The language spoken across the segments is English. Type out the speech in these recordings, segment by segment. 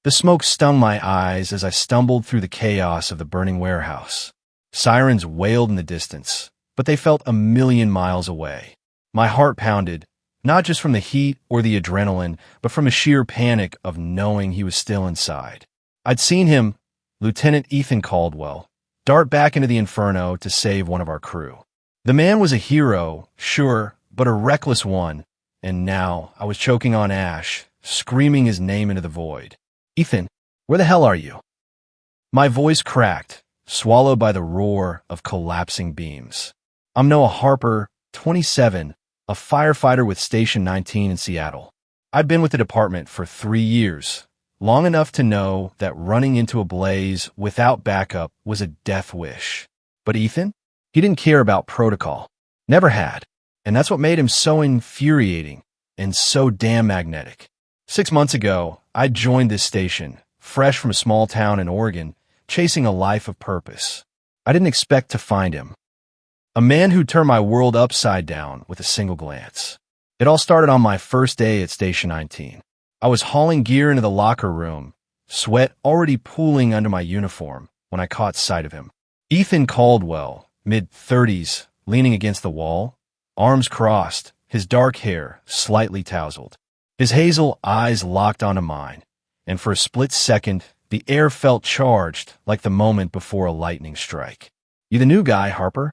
The smoke stung my eyes as I stumbled through the chaos of the burning warehouse. Sirens wailed in the distance, but they felt a million miles away. My heart pounded, not just from the heat or the adrenaline, but from a sheer panic of knowing he was still inside. I'd seen him, Lieutenant Ethan Caldwell, dart back into the inferno to save one of our crew. The man was a hero, sure, but a reckless one, and now I was choking on ash, screaming his name into the void. "Ethan, where the hell are you?" My voice cracked, swallowed by the roar of collapsing beams. "I'm Noah Harper, 27, a firefighter with Station 19 in Seattle. I've been with the department for 3 years, long enough to know that running into a blaze without backup was a death wish. But Ethan? He didn't care about protocol. Never had. And that's what made him so infuriating and so damn magnetic. 6 months ago, I joined this station, fresh from a small town in Oregon, chasing a life of purpose. I didn't expect to find him. A man who turned my world upside down with a single glance. It all started on my first day at Station 19. I was hauling gear into the locker room, sweat already pooling under my uniform, when I caught sight of him. Ethan Caldwell, mid-30s, leaning against the wall, arms crossed, his dark hair slightly tousled. His hazel eyes locked onto mine, and for a split second, the air felt charged like the moment before a lightning strike. "You the new guy, Harper?"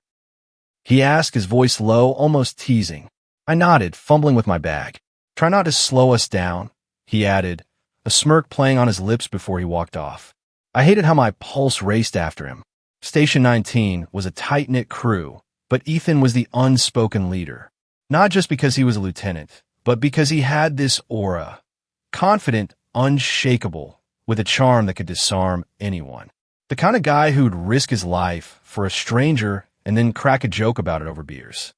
he asked, his voice low, almost teasing. I nodded, fumbling with my bag. "Try not to slow us down," he added, a smirk playing on his lips before he walked off. I hated how my pulse raced after him. Station 19 was a tight-knit crew, but Ethan was the unspoken leader. Not just because he was a lieutenant, but because he had this aura. Confident, unshakable, with a charm that could disarm anyone. The kind of guy who'd risk his life for a stranger and then crack a joke about it over beers.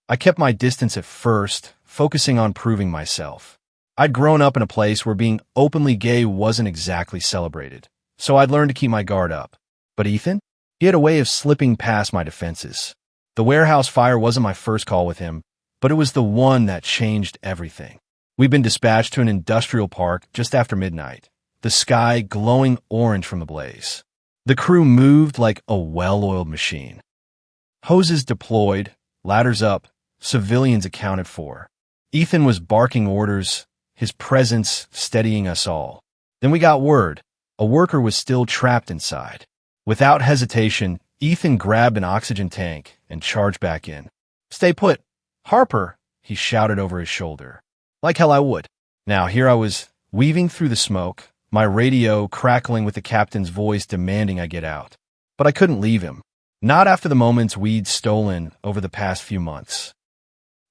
I kept my distance at first, focusing on proving myself. I'd grown up in a place where being openly gay wasn't exactly celebrated, so I'd learned to keep my guard up. But Ethan? He had a way of slipping past my defenses. The warehouse fire wasn't my first call with him, but it was the one that changed everything. We'd been dispatched to an industrial park just after midnight, the sky glowing orange from the blaze. The crew moved like a well-oiled machine. Hoses deployed, ladders up, civilians accounted for. Ethan was barking orders, his presence steadying us all. Then we got word. A worker was still trapped inside. Without hesitation, Ethan grabbed an oxygen tank and charged back in. "Stay put. Harper," he shouted over his shoulder. Like hell I would. Now here I was, weaving through the smoke, my radio crackling with the captain's voice demanding I get out. But I couldn't leave him. Not after the moments we'd stolen over the past few months.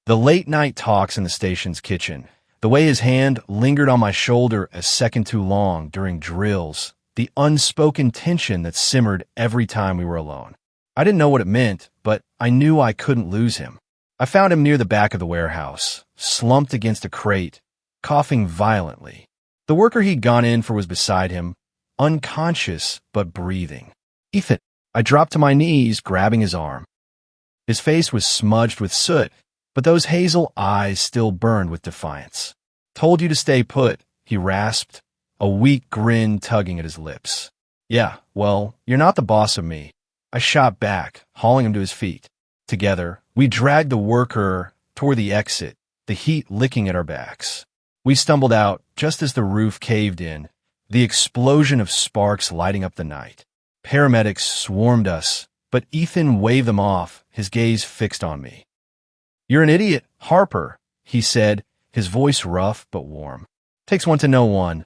The late-night talks in the station's kitchen, the way his hand lingered on my shoulder a second too long during drills, the unspoken tension that simmered every time we were alone. I didn't know what it meant, but I knew I couldn't lose him. I found him near the back of the warehouse, slumped against a crate, coughing violently. The worker he'd gone in for was beside him, unconscious but breathing. "Ethan." I dropped to my knees, grabbing his arm. His face was smudged with soot, but those hazel eyes still burned with defiance. "Told you to stay put," he rasped, a weak grin tugging at his lips. "Yeah, well, you're not the boss of me." I shot back, hauling him to his feet. Together, we dragged the worker toward the exit, the heat licking at our backs. We stumbled out just as the roof caved in, the explosion of sparks lighting up the night. Paramedics swarmed us, but Ethan waved them off, his gaze fixed on me. "You're an idiot, Harper," he said, his voice rough but warm. "Takes one to know one,"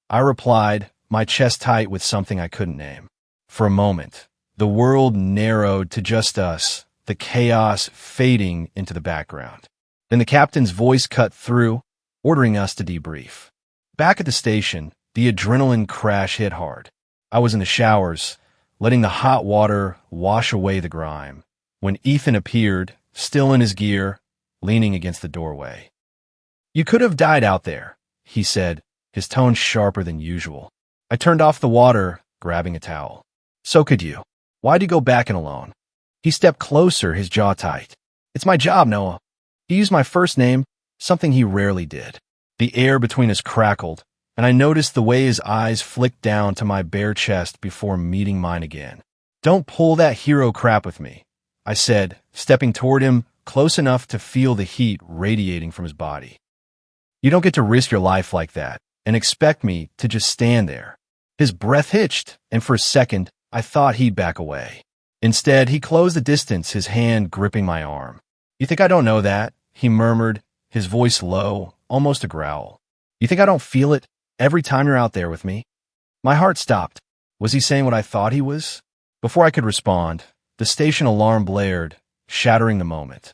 I replied, my chest tight with something I couldn't name. For a moment, the world narrowed to just us, the chaos fading into the background. Then the captain's voice cut through, ordering us to debrief. Back at the station, the adrenaline crash hit hard. I was in the showers, letting the hot water wash away the grime, when Ethan appeared, still in his gear, leaning against the doorway. "You could have died out there," he said, his tone sharper than usual. I turned off the water, grabbing a towel. "So could you. Why'd you go back in alone?" He stepped closer, his jaw tight. "It's my job, Noah." He used my first name, something he rarely did. The air between us crackled, and I noticed the way his eyes flicked down to my bare chest before meeting mine again. "Don't pull that hero crap with me," I said, stepping toward him close enough to feel the heat radiating from his body. "You don't get to risk your life like that and expect me to just stand there." His breath hitched, and for a second, I thought he'd back away. Instead, he closed the distance, his hand gripping my arm. "You think I don't know that?" he murmured, his voice low, almost a growl. "You think I don't feel it every time you're out there with me?" My heart stopped. Was he saying what I thought he was? Before I could respond, the station alarm blared, shattering the moment.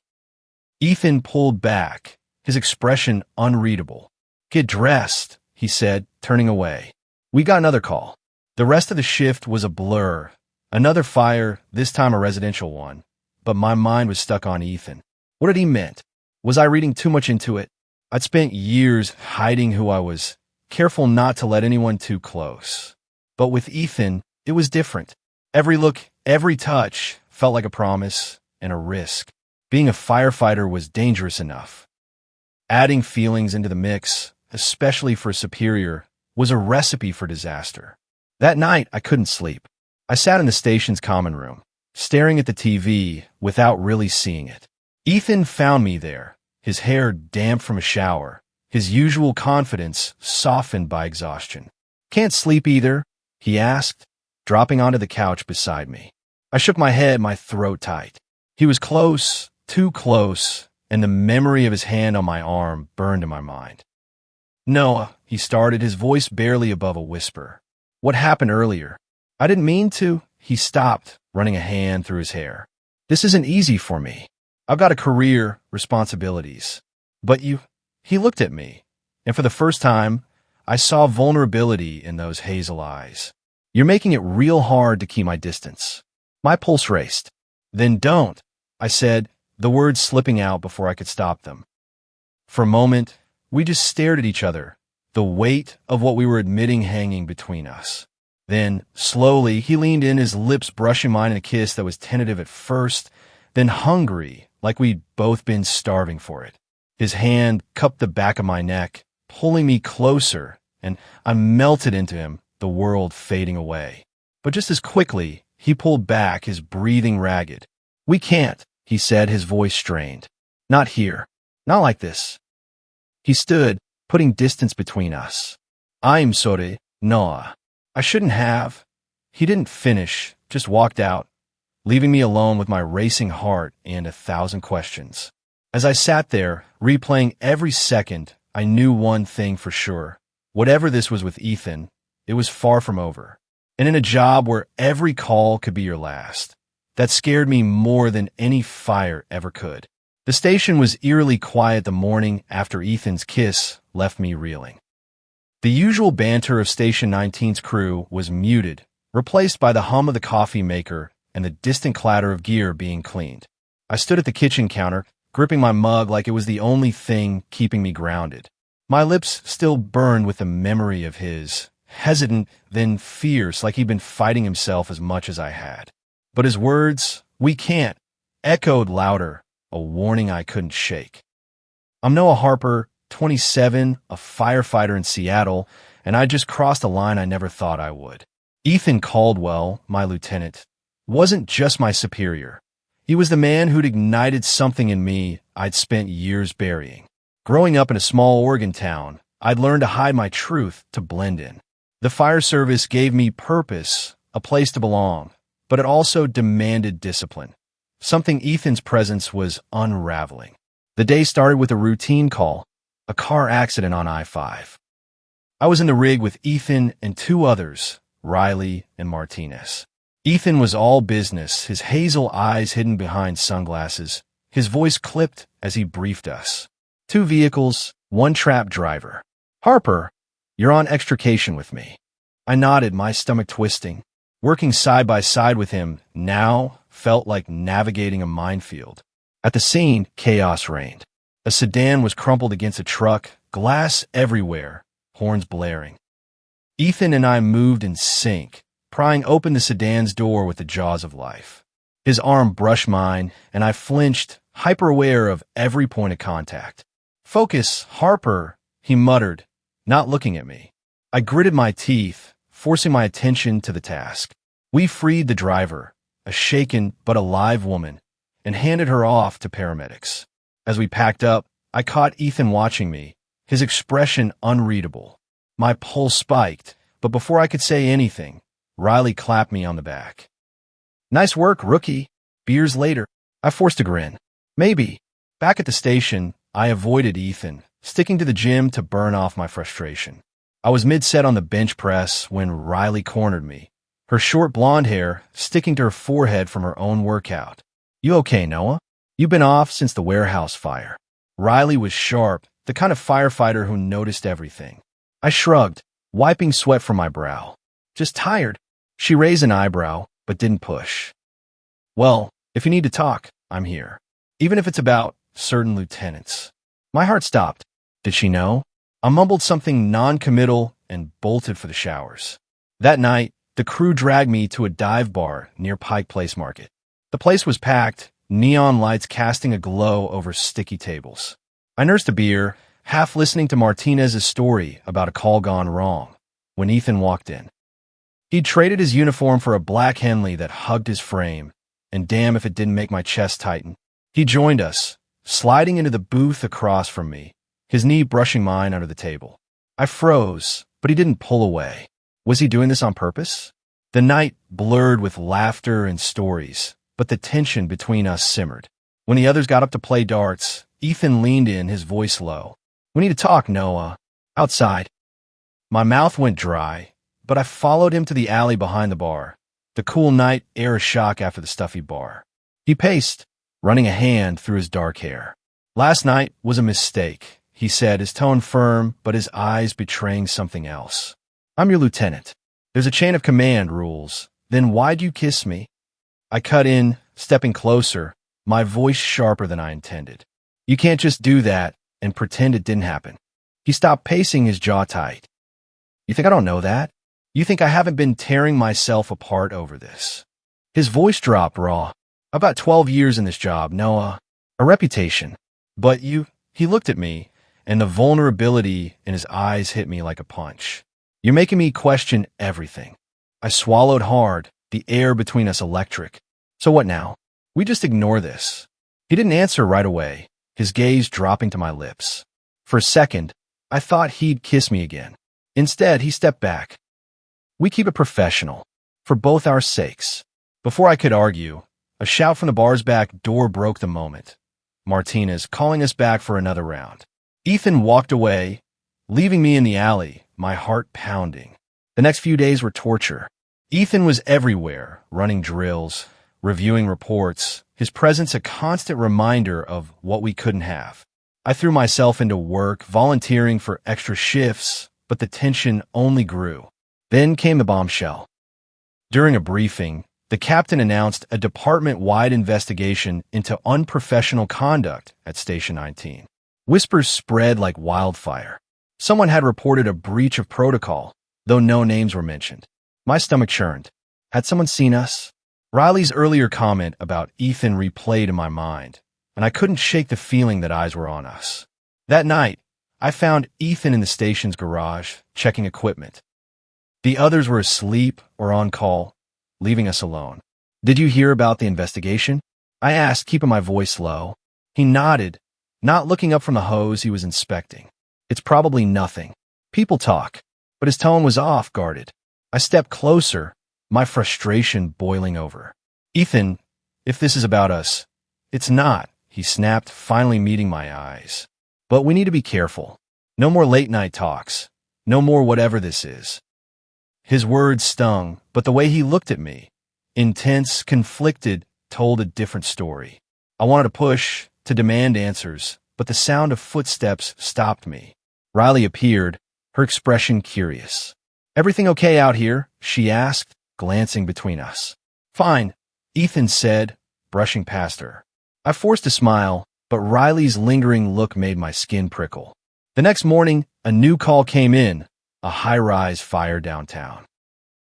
Ethan pulled back, his expression unreadable. "Get dressed," he said, turning away. We got another call. The rest of the shift was a blur. Another fire, this time a residential one. But my mind was stuck on Ethan. What had he meant? Was I reading too much into it? I'd spent years hiding who I was, careful not to let anyone too close. But with Ethan, it was different. Every look, every touch felt like a promise and a risk. Being a firefighter was dangerous enough. Adding feelings into the mix, especially for a superior, was a recipe for disaster. That night, I couldn't sleep. I sat in the station's common room, staring at the TV without really seeing it. Ethan found me there, his hair damp from a shower, his usual confidence softened by exhaustion. "Can't sleep either?" he asked, dropping onto the couch beside me. I shook my head, my throat tight. He was close, too close, and the memory of his hand on my arm burned in my mind. "Noah," he started, his voice barely above a whisper. "What happened earlier?" "I didn't mean to." He stopped, running a hand through his hair. "This isn't easy for me. I've got a career, responsibilities. But you—" He looked at me, and for the first time, I saw vulnerability in those hazel eyes. "You're making it real hard to keep my distance." My pulse raced. "Then don't," I said, the words slipping out before I could stop them. For a moment, we just stared at each other, the weight of what we were admitting hanging between us. Then, slowly, he leaned in, his lips brushing mine in a kiss that was tentative at first, then hungry, like we'd both been starving for it. His hand cupped the back of my neck, pulling me closer, and I melted into him, the world fading away. But just as quickly, he pulled back, his breathing ragged. "We can't," he said, his voice strained. "Not here. Not like this." He stood, putting distance between us. "I'm sorry, Noah. I shouldn't have." He didn't finish, just walked out, leaving me alone with my racing heart and 1,000 questions. As I sat there, replaying every second, I knew one thing for sure. Whatever this was with Ethan, it was far from over. And in a job where every call could be your last. That scared me more than any fire ever could. The station was eerily quiet the morning after Ethan's kiss left me reeling. The usual banter of Station 19's crew was muted, replaced by the hum of the coffee maker and the distant clatter of gear being cleaned. I stood at the kitchen counter, gripping my mug like it was the only thing keeping me grounded. My lips still burned with the memory of his, hesitant, then fierce, like he'd been fighting himself as much as I had. But his words, "We can't," echoed louder, a warning I couldn't shake. I'm Noah Harper, 27, a firefighter in Seattle, and I just crossed a line I never thought I would. Ethan Caldwell, my lieutenant, wasn't just my superior. He was the man who'd ignited something in me I'd spent years burying. Growing up in a small Oregon town, I'd learned to hide my truth to blend in. The fire service gave me purpose, a place to belong, but it also demanded discipline. Something Ethan's presence was unraveling. The day started with a routine call, a car accident on I-5. I was in the rig with Ethan and two others, Riley and Martinez. Ethan was all business, his hazel eyes hidden behind sunglasses, his voice clipped as he briefed us. 2 vehicles, 1 trapped driver. "Harper, you're on extrication with me." I nodded, my stomach twisting. Working side by side with him now felt like navigating a minefield. At the scene, chaos reigned. A sedan was crumpled against a truck, glass everywhere, horns blaring. Ethan and I moved in sync, prying open the sedan's door with the jaws of life. His arm brushed mine, and I flinched, hyper-aware of every point of contact. "Focus, Harper," he muttered, not looking at me. I gritted my teeth, forcing my attention to the task. We freed the driver, a shaken but alive woman, and handed her off to paramedics. As we packed up, I caught Ethan watching me, his expression unreadable. My pulse spiked, but before I could say anything, Riley clapped me on the back. "Nice work, rookie." Beers later, I forced a grin. Maybe. Back at the station, I avoided Ethan, sticking to the gym to burn off my frustration. I was mid-set on the bench press when Riley cornered me, her short blonde hair sticking to her forehead from her own workout. "You okay, Noah? You've been off since the warehouse fire." Riley was sharp, the kind of firefighter who noticed everything. I shrugged, wiping sweat from my brow. "Just tired." She raised an eyebrow, but didn't push. "Well, if you need to talk, I'm here. Even if it's about certain lieutenants." My heart stopped. Did she know? I mumbled something non-committal and bolted for the showers. That night, the crew dragged me to a dive bar near Pike Place Market. The place was packed, neon lights casting a glow over sticky tables. I nursed a beer, half listening to Martinez's story about a call gone wrong, when Ethan walked in. He'd traded his uniform for a black Henley that hugged his frame, and damn if it didn't make my chest tighten. He joined us, sliding into the booth across from me, his knee brushing mine under the table. I froze, but he didn't pull away. Was he doing this on purpose? The night blurred with laughter and stories, but the tension between us simmered. When the others got up to play darts, Ethan leaned in, his voice low. "We need to talk, Noah. Outside." My mouth went dry, but I followed him to the alley behind the bar, the cool night air a shock after the stuffy bar. He paced, running a hand through his dark hair. "Last night was a mistake," he said, his tone firm, but his eyes betraying something else. "I'm your lieutenant. There's a chain of command rules. Then why'd you kiss me?" I cut in, stepping closer, my voice sharper than I intended. "You can't just do that and pretend it didn't happen." He stopped pacing, his jaw tight. "You think I don't know that? You think I haven't been tearing myself apart over this?" His voice dropped raw. "About 12 years in this job, Noah. A reputation. But you—" He looked at me, and the vulnerability in his eyes hit me like a punch. "You're making me question everything." I swallowed hard, the air between us electric. "So what now? We just ignore this." He didn't answer right away, his gaze dropping to my lips. For a second, I thought he'd kiss me again. Instead, he stepped back. "We keep it professional, for both our sakes." Before I could argue, a shout from the bar's back door broke the moment. Martinez calling us back for another round. Ethan walked away, leaving me in the alley, my heart pounding. The next few days were torture. Ethan was everywhere, running drills, reviewing reports, his presence a constant reminder of what we couldn't have. I threw myself into work, volunteering for extra shifts, but the tension only grew. Then came the bombshell. During a briefing, the captain announced a department-wide investigation into unprofessional conduct at Station 19. Whispers spread like wildfire. Someone had reported a breach of protocol, though no names were mentioned. My stomach churned. Had someone seen us? Riley's earlier comment about Ethan replayed in my mind, and I couldn't shake the feeling that eyes were on us. That night, I found Ethan in the station's garage, checking equipment. The others were asleep or on call, leaving us alone. "Did you hear about the investigation?" I asked, keeping my voice low. He nodded, not looking up from the hose he was inspecting. "It's probably nothing. People talk." But his tone was off, guarded. I stepped closer, my frustration boiling over. "Ethan, if this is about us—" "It's not," he snapped, finally meeting my eyes. "But we need to be careful. No more late-night talks. No more whatever this is." His words stung, but the way he looked at me, intense, conflicted, told a different story. I wanted to push, to demand answers, but the sound of footsteps stopped me. Riley appeared, her expression curious. "Everything okay out here?" she asked, glancing between us. "Fine," Ethan said, brushing past her. I forced a smile, but Riley's lingering look made my skin prickle. The next morning, a new call came in, a high-rise fire downtown.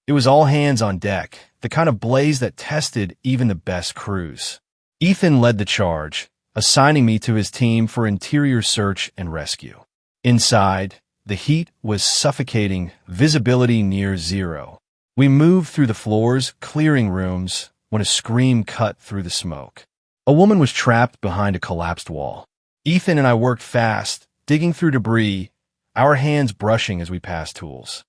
It was all hands on deck, the kind of blaze that tested even the best crews. Ethan led the charge, assigning me to his team for interior search and rescue. Inside, The heat was suffocating, visibility near zero. We moved through the floors, clearing rooms, when a scream cut through the smoke. A woman was trapped behind a collapsed wall. Ethan and I worked fast, digging through debris, our hands brushing as we passed tools.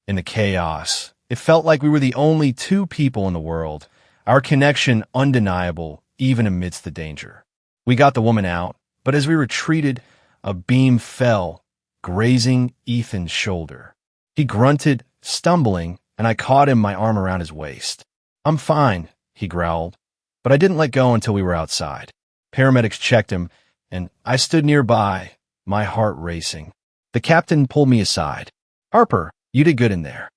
In the chaos, it felt like we were the only two people in the world, our connection undeniable even amidst the danger. We got the woman out, but as we retreated, a beam fell, grazing Ethan's shoulder. He grunted, stumbling, and I caught him, my arm around his waist. "I'm fine," he growled, but I didn't let go until we were outside. Paramedics checked him, and I stood nearby, my heart racing. The captain pulled me aside. "Harper, you did good in there.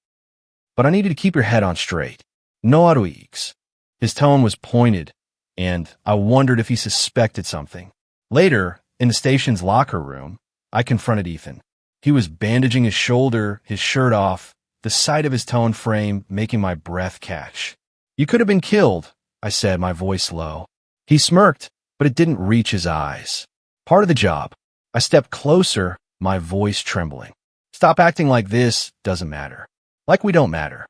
But I need you to keep your head on straight. No autoeeks." His tone was pointed, and I wondered if he suspected something. Later, in the station's locker room, I confronted Ethan. He was bandaging his shoulder, his shirt off, the sight of his toned frame making my breath catch. "You could have been killed," I said, my voice low. He smirked, but it didn't reach his eyes. "Part of the job." I stepped closer, my voice trembling. "Stop acting like this doesn't matter. Like we don't matter."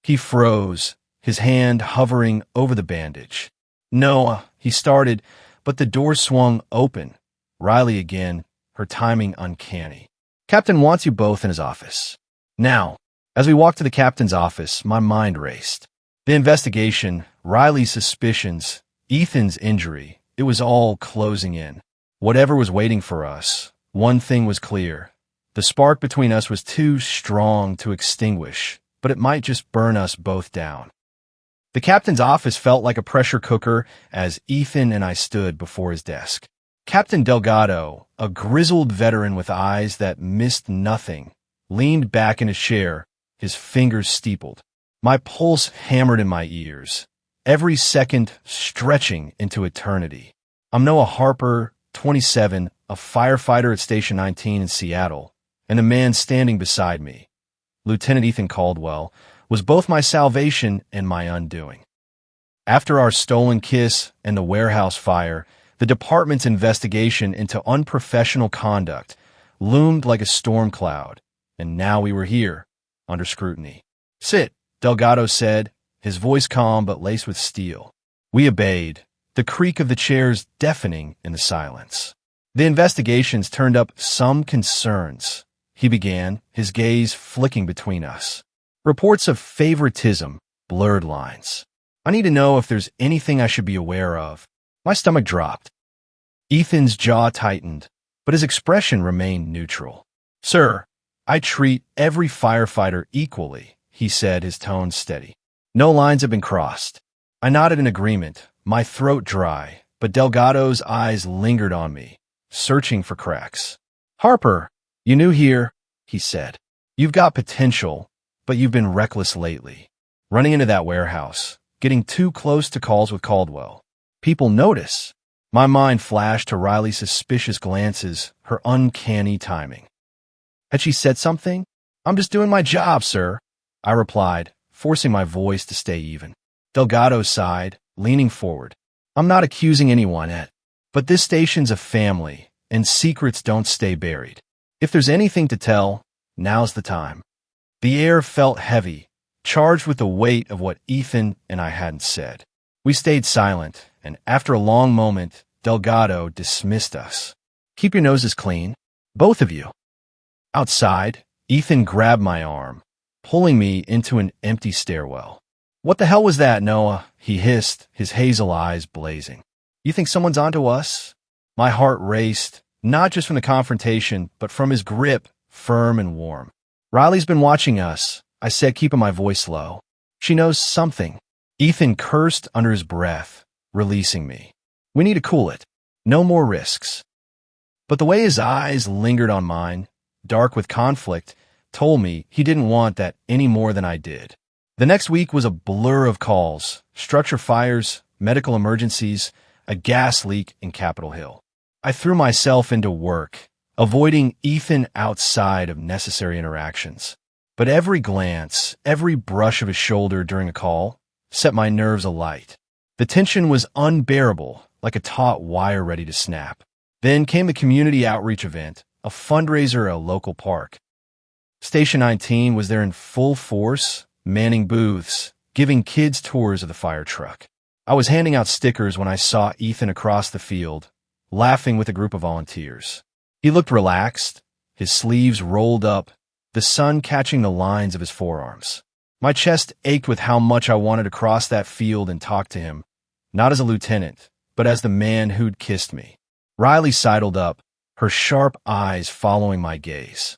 He froze, his hand hovering over the bandage. "No," he started, but the door swung open. Riley again, her timing uncanny. "Captain wants you both in his office." Now, as we walked to the captain's office, my mind raced. The investigation, Riley's suspicions, Ethan's injury, it was all closing in. Whatever was waiting for us, one thing was clear. The spark between us was too strong to extinguish, but it might just burn us both down. The captain's office felt like a pressure cooker as Ethan and I stood before his desk. Captain Delgado, a grizzled veteran with eyes that missed nothing, leaned back in his chair, his fingers steepled. My pulse hammered in my ears, every second stretching into eternity. I'm Noah Harper, 27, a firefighter at Station 19 in Seattle, and the man standing beside me, Lieutenant Ethan Caldwell, was both my salvation and my undoing. After our stolen kiss and the warehouse fire, the department's investigation into unprofessional conduct loomed like a storm cloud, and now we were here, under scrutiny. "Sit," Delgado said, his voice calm but laced with steel. We obeyed, the creak of the chairs deafening in the silence. "The investigations turned up some concerns," he began, his gaze flicking between us. "Reports of favoritism, blurred lines. I need to know if there's anything I should be aware of." My stomach dropped. Ethan's jaw tightened, but his expression remained neutral. "Sir, I treat every firefighter equally," he said, his tone steady. "No lines have been crossed." I nodded in agreement, my throat dry, but Delgado's eyes lingered on me, searching for cracks. "Harper, you new here," he said. "You've got potential, but you've been reckless lately. Running into that warehouse, getting too close to calls with Caldwell. People notice." My mind flashed to Riley's suspicious glances, her uncanny timing. Had she said something? "I'm just doing my job, sir," I replied, forcing my voice to stay even. Delgado sighed, leaning forward. "I'm not accusing anyone, Ed, but this station's a family, and secrets don't stay buried. If there's anything to tell, now's the time." The air felt heavy, charged with the weight of what Ethan and I hadn't said. We stayed silent, and after a long moment, Delgado dismissed us. "Keep your noses clean, both of you." Outside, Ethan grabbed my arm, pulling me into an empty stairwell. "What the hell was that, Noah?" he hissed, his hazel eyes blazing. "You think someone's onto us?" My heart raced, not just from the confrontation, but from his grip, firm and warm. "Riley's been watching us," I said, keeping my voice low. "She knows something." Ethan cursed under his breath, releasing me. "We need to cool it. No more risks." But the way his eyes lingered on mine, dark with conflict, told me he didn't want that any more than I did. The next week was a blur of calls, structure fires, medical emergencies, a gas leak in Capitol Hill. I threw myself into work, avoiding Ethan outside of necessary interactions. But every glance, every brush of his shoulder during a call, set my nerves alight. The tension was unbearable, like a taut wire ready to snap. Then came the community outreach event, a fundraiser at a local park. Station 19 was there in full force, manning booths, giving kids tours of the fire truck. I was handing out stickers when I saw Ethan across the field, laughing with a group of volunteers. He looked relaxed, his sleeves rolled up, the sun catching the lines of his forearms. My chest ached with how much I wanted to cross that field and talk to him, not as a lieutenant, but as the man who'd kissed me. Riley sidled up, her sharp eyes following my gaze.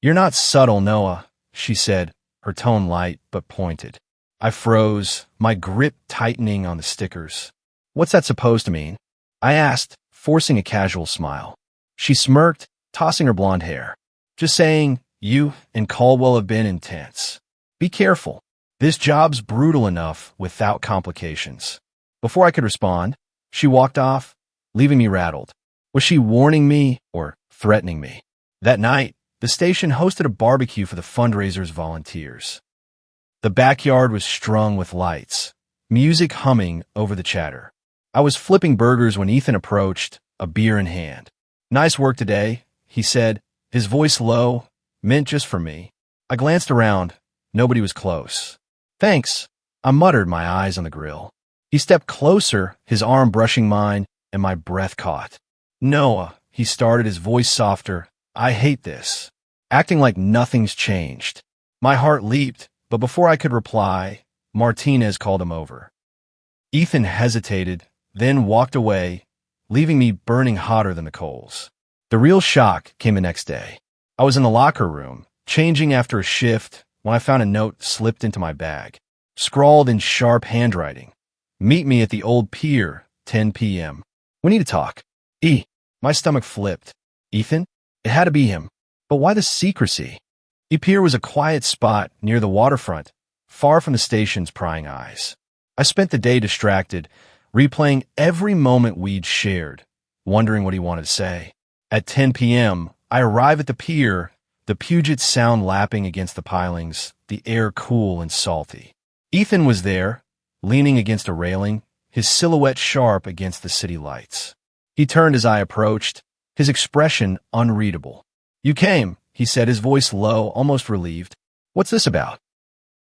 "You're not subtle, Noah," she said, her tone light but pointed. I froze, my grip tightening on the stickers. "What's that supposed to mean?" I asked, forcing a casual smile. She smirked, tossing her blonde hair. "Just saying, you and Caldwell have been intense. Be careful. This job's brutal enough without complications." Before I could respond, she walked off, leaving me rattled. Was she warning me or threatening me? That night, the station hosted a barbecue for the fundraiser's volunteers. The backyard was strung with lights, music humming over the chatter. I was flipping burgers when Ethan approached, a beer in hand. "Nice work today," he said, his voice low, meant just for me. I glanced around. Nobody was close. "Thanks," I muttered, my eyes on the grill. He stepped closer, his arm brushing mine, and my breath caught. "Noah," he started, his voice softer, "I hate this." Acting like nothing's changed. My heart leaped, but before I could reply, Martinez called him over. Ethan hesitated, then walked away, leaving me burning hotter than the coals. The real shock came the next day. I was in the locker room, changing after a shift, when I found a note slipped into my bag, scrawled in sharp handwriting. "Meet me at the old pier, 10 p.m. We need to talk." My stomach flipped. Ethan? It had to be him. But why the secrecy? The pier was a quiet spot near the waterfront, far from the station's prying eyes. I spent the day distracted, replaying every moment we'd shared, wondering what he wanted to say. At 10 p.m., I arrive at the pier, the Puget Sound lapping against the pilings, the air cool and salty. Ethan was there, leaning against a railing, his silhouette sharp against the city lights. He turned as I approached, his expression unreadable. "You came," he said, his voice low, almost relieved. "What's this about?"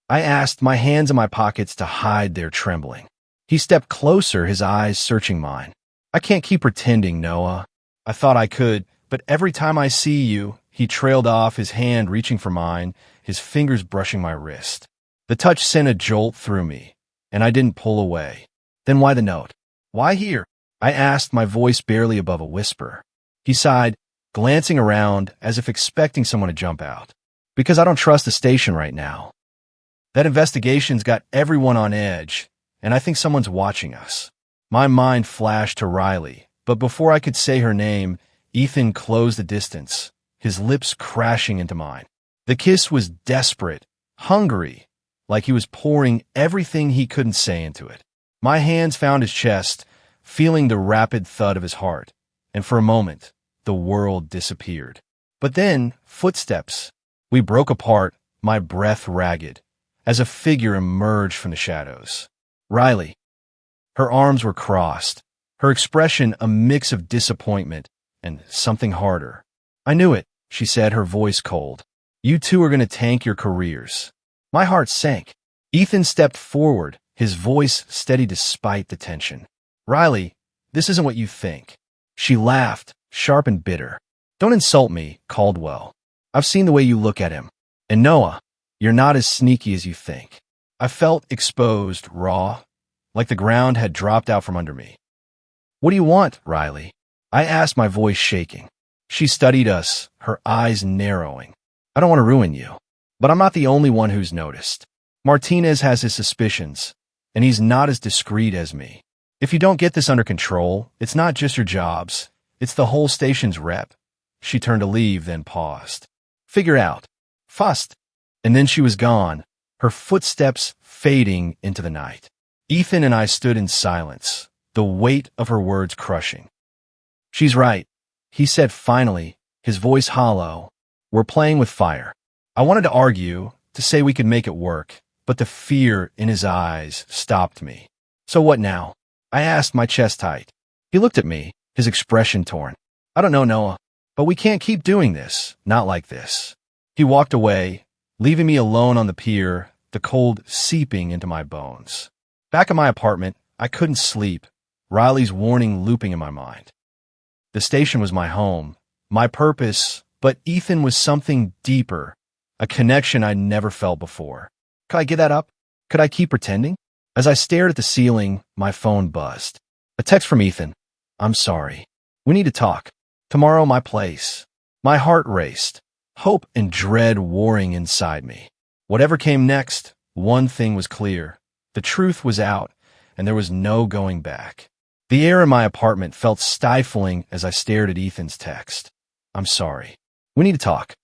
I asked, my hands in my pockets to hide their trembling. He stepped closer, his eyes searching mine. "I can't keep pretending, Noah." I thought I could, but every time I see you, he trailed off, his hand reaching for mine, his fingers brushing my wrist. The touch sent a jolt through me, and I didn't pull away. "Then why the note? Why here?" I asked, my voice barely above a whisper. He sighed, glancing around as if expecting someone to jump out. "Because I don't trust the station right now. That investigation's got everyone on edge, and I think someone's watching us." My mind flashed to Riley, but before I could say her name, Ethan closed the distance, his lips crashing into mine. The kiss was desperate, hungry, like he was pouring everything he couldn't say into it. My hands found his chest, feeling the rapid thud of his heart, and for a moment, the world disappeared. But then, footsteps. We broke apart, my breath ragged, as a figure emerged from the shadows. Riley. Her arms were crossed, her expression a mix of disappointment and something harder. "I knew it," she said, her voice cold. "You two are going to tank your careers." My heart sank. Ethan stepped forward, his voice steady despite the tension. "Riley, this isn't what you think." She laughed, sharp and bitter. "Don't insult me, Caldwell. I've seen the way you look at him. And Noah, you're not as sneaky as you think." I felt exposed, raw, like the ground had dropped out from under me. "What do you want, Riley?" I asked, my voice shaking. She studied us, her eyes narrowing. "I don't want to ruin you, but I'm not the only one who's noticed. Martinez has his suspicions, and he's not as discreet as me. If you don't get this under control, it's not just your jobs, it's the whole station's rep." She turned to leave, then paused. "Figure out. Fast." And then she was gone, her footsteps fading into the night. Ethan and I stood in silence, the weight of her words crushing. "She's right," he said finally, his voice hollow. "We're playing with fire." I wanted to argue, to say we could make it work, but the fear in his eyes stopped me. "So what now?" I asked, my chest tight. He looked at me, his expression torn. "I don't know, Noah. But we can't keep doing this, not like this. He walked away, leaving me alone on the pier, the cold seeping into my bones. Back in my apartment, I couldn't sleep, Riley's warning looping in my mind. The station was my home, my purpose, but Ethan was something deeper, a connection I'd never felt before. Could I get that up? Could I keep pretending? As I stared at the ceiling, my phone buzzed. A text from Ethan. I'm sorry. We need to talk. Tomorrow, my place. My heart raced, hope and dread warring inside me. Whatever came next, one thing was clear. The truth was out, and there was no going back. The air in my apartment felt stifling as I stared at Ethan's text. I'm sorry. We need to talk.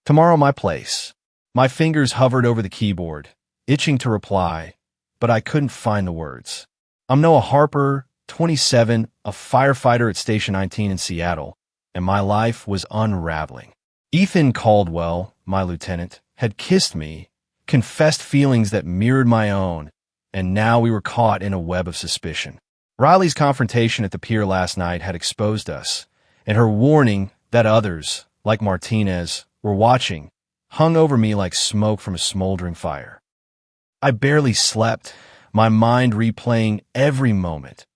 Tomorrow, my place. My fingers hovered over the keyboard, itching to reply, but I couldn't find the words. I'm Noah Harper, 27, a firefighter at Station 19 in Seattle, and my life was unraveling. Ethan Caldwell, my lieutenant, had kissed me, confessed feelings that mirrored my own, and now we were caught in a web of suspicion. Riley's confrontation at the pier last night had exposed us, and her warning that others, like Martinez, were watching, hung over me like smoke from a smoldering fire. I barely slept, my mind replaying every moment.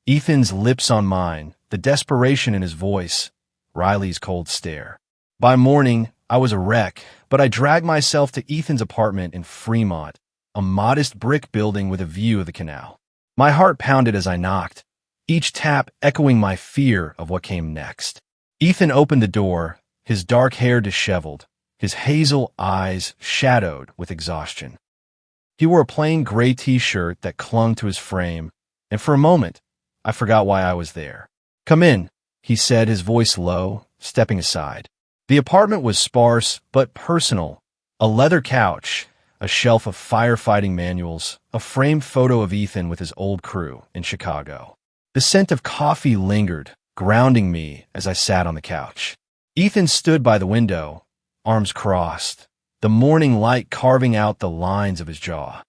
Ethan's lips on mine, the desperation in his voice, Riley's cold stare. By morning, I was a wreck, but I dragged myself to Ethan's apartment in Fremont, a modest brick building with a view of the canal. My heart pounded as I knocked, each tap echoing my fear of what came next. Ethan opened the door, his dark hair disheveled, his hazel eyes shadowed with exhaustion. He wore a plain gray t-shirt that clung to his frame, and for a moment, I forgot why I was there. Come in, he said, his voice low, stepping aside. The apartment was sparse but personal. A leather couch, a shelf of firefighting manuals, a framed photo of Ethan with his old crew in Chicago. The scent of coffee lingered, grounding me as I sat on the couch. Ethan stood by the window, arms crossed, the morning light carving out the lines of his jaw.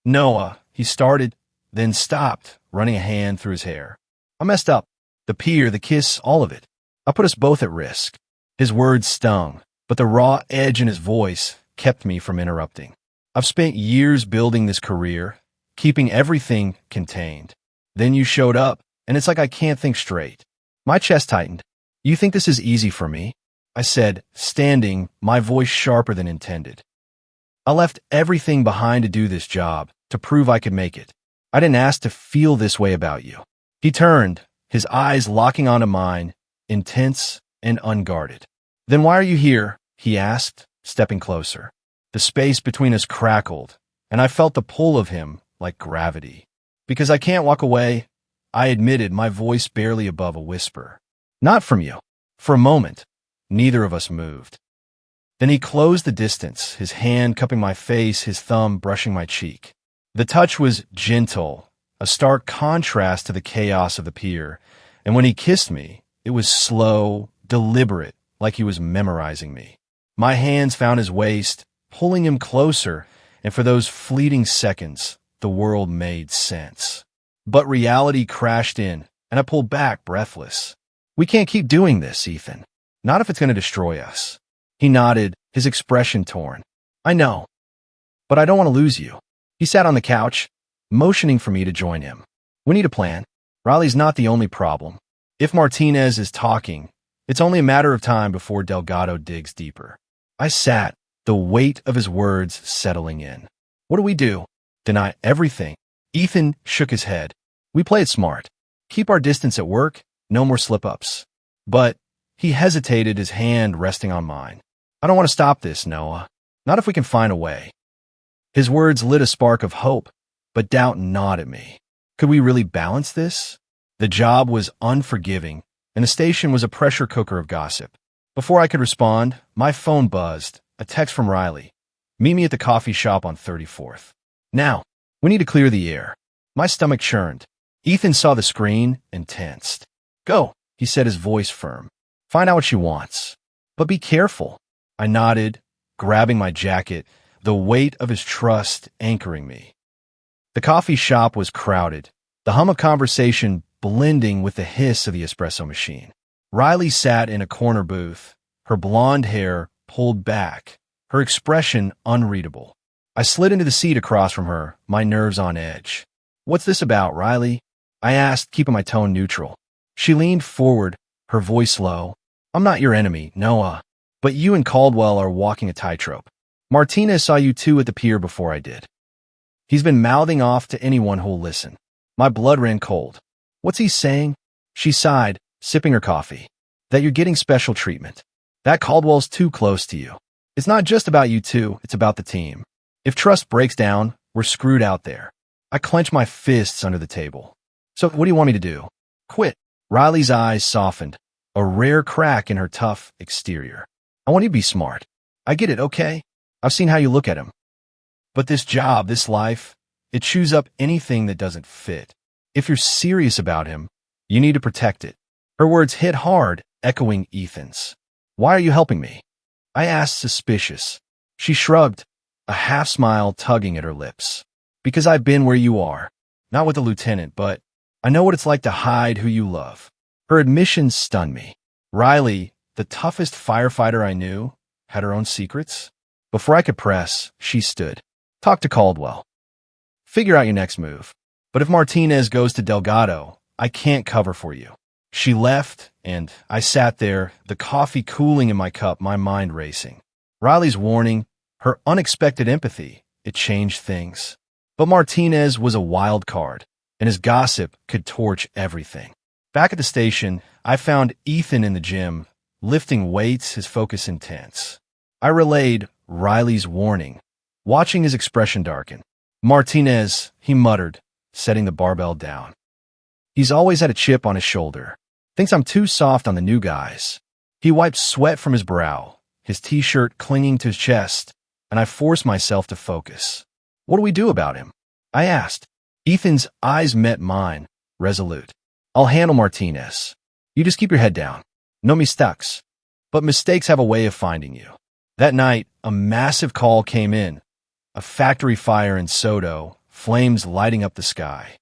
Noah, he started, then stopped, running a hand through his hair. I messed up. The pier, the kiss, all of it. I put us both at risk. His words stung, but the raw edge in his voice kept me from interrupting. I've spent years building this career, keeping everything contained. Then you showed up, and it's like I can't think straight. My chest tightened. You think this is easy for me? I said, standing, my voice sharper than intended. I left everything behind to do this job, to prove I could make it. I didn't ask to feel this way about you. He turned, his eyes locking onto mine, intense and unguarded. Then why are you here? He asked, stepping closer. The space between us crackled, and I felt the pull of him like gravity. Because I can't walk away, I admitted, my voice barely above a whisper. Not from you. For a moment, neither of us moved. Then he closed the distance, his hand cupping my face, his thumb brushing my cheek. The touch was gentle, a stark contrast to the chaos of the pier, and when he kissed me, it was slow, deliberate, like he was memorizing me. My hands found his waist, pulling him closer, and for those fleeting seconds, the world made sense. But reality crashed in, and I pulled back, breathless. We can't keep doing this, Ethan. Not if it's going to destroy us. He nodded, his expression torn. I know, but I don't want to lose you. He sat on the couch, motioning for me to join him. We need a plan. Riley's not the only problem. If Martinez is talking, it's only a matter of time before Delgado digs deeper. I sat, the weight of his words settling in. What do we do? Deny everything? Ethan shook his head. We play it smart. Keep our distance at work, no more slip-ups. But he hesitated, his hand resting on mine. I don't want to stop this, Noah. Not if we can find a way. His words lit a spark of hope, but doubt gnawed at me. Could we really balance this? The job was unforgiving, and the station was a pressure cooker of gossip. Before I could respond, my phone buzzed, a text from Riley. Meet me at the coffee shop on 34th. Now, we need to clear the air. My stomach churned. Ethan saw the screen and tensed. Go, he said, his voice firm. Find out what she wants. But be careful. I nodded, grabbing my jacket, the weight of his trust anchoring me. The coffee shop was crowded, the hum of conversation blending with the hiss of the espresso machine. Riley sat in a corner booth, her blonde hair pulled back, her expression unreadable. I slid into the seat across from her, my nerves on edge. "What's this about, Riley?" I asked, keeping my tone neutral. She leaned forward, her voice low. "I'm not your enemy, Noah, but you and Caldwell are walking a tightrope. Martinez saw you two at the pier before I did. He's been mouthing off to anyone who'll listen." My blood ran cold. "What's he saying?" She sighed, sipping her coffee. "That you're getting special treatment. That Caldwell's too close to you. It's not just about you two, it's about the team. If trust breaks down, we're screwed out there." I clenched my fists under the table. "So what do you want me to do? Quit?" Riley's eyes softened, a rare crack in her tough exterior. "I want you to be smart. I get it, okay? I've seen how you look at him. But this job, this life, it chews up anything that doesn't fit. If you're serious about him, you need to protect it." Her words hit hard, echoing Ethan's. "Why are you helping me?" I asked, suspicious. She shrugged, a half smile tugging at her lips. "Because I've been where you are. Not with the lieutenant, but I know what it's like to hide who you love." Her admission stunned me. Riley, the toughest firefighter I knew, had her own secrets. Before I could press, she stood. "Talk to Caldwell. Figure out your next move. But if Martinez goes to Delgado, I can't cover for you." She left, and I sat there, the coffee cooling in my cup, my mind racing. Riley's warning, her unexpected empathy, it changed things. But Martinez was a wild card, and his gossip could torch everything. Back at the station, I found Ethan in the gym, lifting weights, his focus intense. I relayed Riley's warning, watching his expression darken. "Martinez," he muttered, setting the barbell down. "He's always had a chip on his shoulder. Thinks I'm too soft on the new guys." He wiped sweat from his brow, his t-shirt clinging to his chest, and I forced myself to focus. "What do we do about him?" I asked. Ethan's eyes met mine, resolute. "I'll handle Martinez. You just keep your head down. No mistakes." But mistakes have a way of finding you. That night, a massive call came in. A factory fire in Soto, flames lighting up the sky.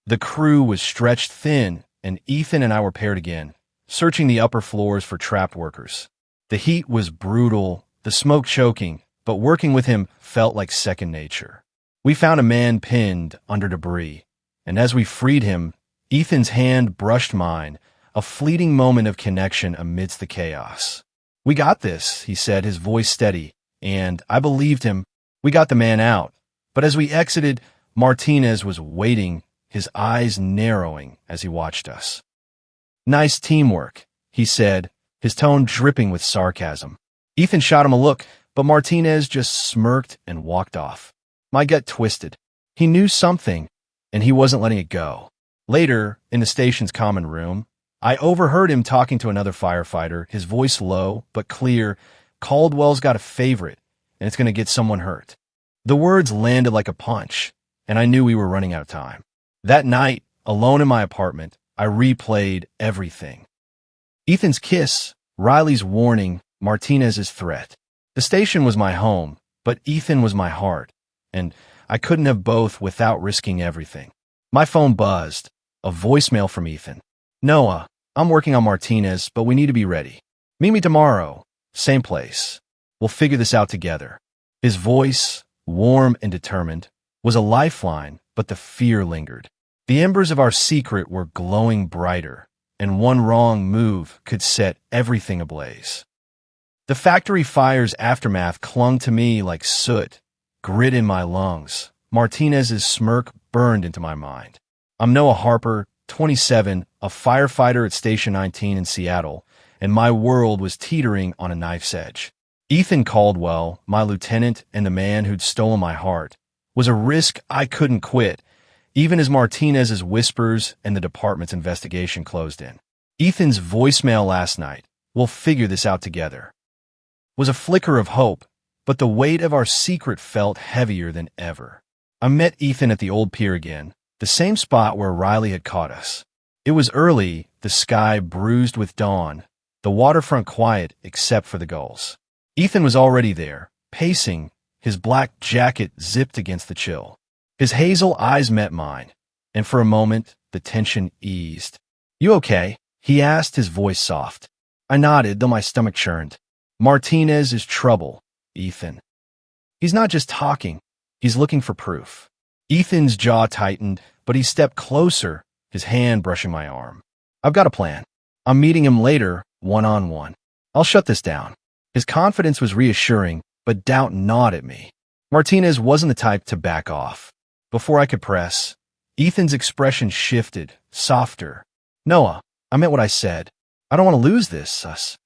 The crew was stretched thin, and Ethan and I were paired again, searching the upper floors for trapped workers. The heat was brutal, the smoke choking, but working with him felt like second nature. We found a man pinned under debris, and as we freed him, Ethan's hand brushed mine, a fleeting moment of connection amidst the chaos. "We got this," he said, his voice steady, and I believed him. We got the man out, but as we exited, Martinez was waiting, his eyes narrowing as he watched us. "Nice teamwork," he said, his tone dripping with sarcasm. Ethan shot him a look, but Martinez just smirked and walked off. My gut twisted. He knew something, and he wasn't letting it go. Later, in the station's common room, I overheard him talking to another firefighter, his voice low but clear. "Caldwell's got a favorite, and it's going to get someone hurt." The words landed like a punch, and I knew we were running out of time. That night, alone in my apartment, I replayed everything. Ethan's kiss, Riley's warning, Martinez's threat. The station was my home, but Ethan was my heart, and I couldn't have both without risking everything. My phone buzzed, a voicemail from Ethan. "Noah, I'm working on Martinez, but we need to be ready. Meet me tomorrow, same place. We'll figure this out together." His voice, warm and determined, was a lifeline, but the fear lingered. The embers of our secret were glowing brighter, and one wrong move could set everything ablaze. The factory fire's aftermath clung to me like soot, grit in my lungs. Martinez's smirk burned into my mind. I'm Noah Harper, 27, a firefighter at Station 19 in Seattle, and my world was teetering on a knife's edge. Ethan Caldwell, my lieutenant and the man who'd stolen my heart, was a risk I couldn't quit, even as Martinez's whispers and the department's investigation closed in. Ethan's voicemail last night, "We'll figure this out together," was a flicker of hope, but the weight of our secret felt heavier than ever. I met Ethan at the old pier again, the same spot where Riley had caught us. It was early, the sky bruised with dawn, the waterfront quiet except for the gulls. Ethan was already there, pacing, his black jacket zipped against the chill. His hazel eyes met mine, and for a moment, the tension eased. "You okay?" He asked, his voice soft. I nodded, though my stomach churned. Martinez is trouble, Ethan. He's not just talking, he's looking for proof. Ethan's jaw tightened, but he stepped closer, his hand brushing my arm. I've got a plan. I'm meeting him later, one-on-one. I'll shut this down. His confidence was reassuring, but doubt gnawed at me. Martinez wasn't the type to back off. Before I could press, Ethan's expression shifted, softer. Noah, I meant what I said. I don't want to lose this, sus.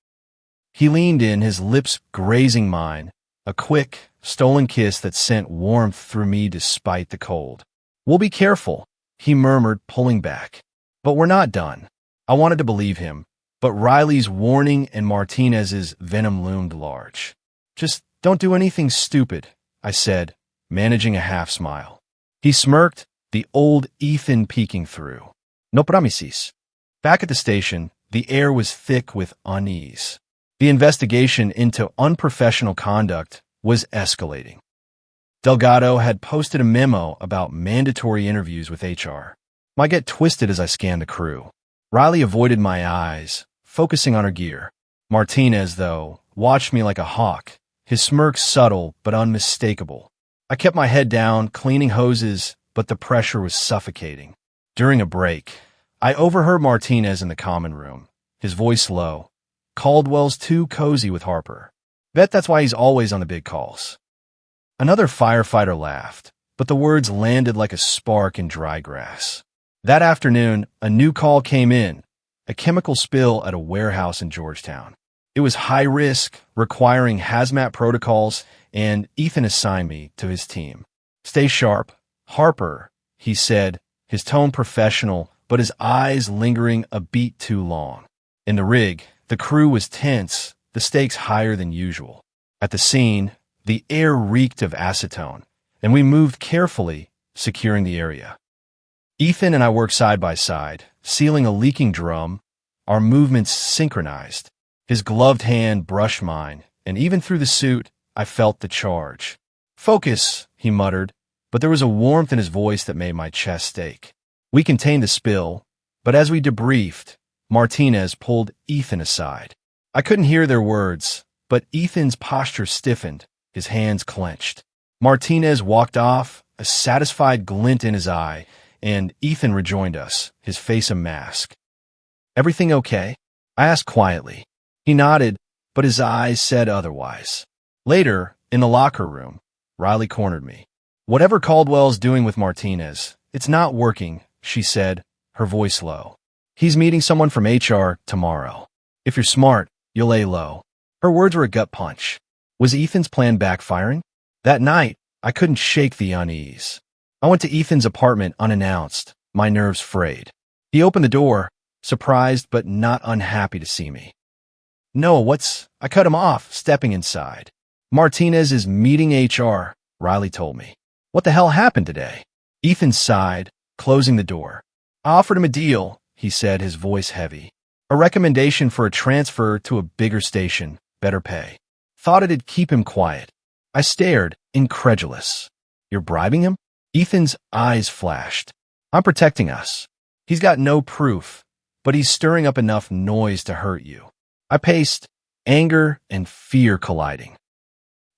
He leaned in, his lips grazing mine, a quick, stolen kiss that sent warmth through me despite the cold. We'll be careful, he murmured, pulling back. But we're not done. I wanted to believe him, but Riley's warning and Martinez's venom loomed large. Just don't do anything stupid, I said, managing a half smile. He smirked, the old Ethan peeking through. No promises. Back at the station, the air was thick with unease. The investigation into unprofessional conduct was escalating. Delgado had posted a memo about mandatory interviews with HR. My get twisted as I scanned the crew. Riley avoided my eyes, focusing on her gear. Martinez, though, watched me like a hawk, his smirk subtle but unmistakable. I kept my head down, cleaning hoses, but the pressure was suffocating. During a break, I overheard Martinez in the common room, his voice low. Caldwell's too cozy with Harper. Bet that's why he's always on the big calls. Another firefighter laughed, but the words landed like a spark in dry grass. That afternoon, a new call came in, a chemical spill at a warehouse in Georgetown. It was high risk, requiring hazmat protocols, and Ethan assigned me to his team. Stay sharp, Harper, he said, his tone professional, but his eyes lingering a beat too long. In the rig, the crew was tense, the stakes higher than usual. At the scene, the air reeked of acetone, and we moved carefully, securing the area. Ethan and I worked side by side, sealing a leaking drum, our movements synchronized. His gloved hand brushed mine, and even through the suit, I felt the charge. Focus, he muttered, but there was a warmth in his voice that made my chest ache. We contained the spill, but as we debriefed, Martinez pulled Ethan aside. I couldn't hear their words, but Ethan's posture stiffened, his hands clenched. Martinez walked off, a satisfied glint in his eye, and Ethan rejoined us, his face a mask. Everything okay? I asked quietly. He nodded, but his eyes said otherwise. Later, in the locker room, Riley cornered me. Whatever Caldwell's doing with Martinez, it's not working, she said, her voice low. He's meeting someone from HR tomorrow. If you're smart, you'll lay low. Her words were a gut punch. Was Ethan's plan backfiring? That night, I couldn't shake the unease. I went to Ethan's apartment unannounced, my nerves frayed. He opened the door, surprised but not unhappy to see me. No, I cut him off, stepping inside. Martinez is meeting HR, Riley told me. What the hell happened today? Ethan sighed, closing the door. I offered him a deal, he said, his voice heavy. A recommendation for a transfer to a bigger station, better pay. Thought it'd keep him quiet. I stared, incredulous. You're bribing him? Ethan's eyes flashed. I'm protecting us. He's got no proof, but he's stirring up enough noise to hurt you. I paced, anger and fear colliding.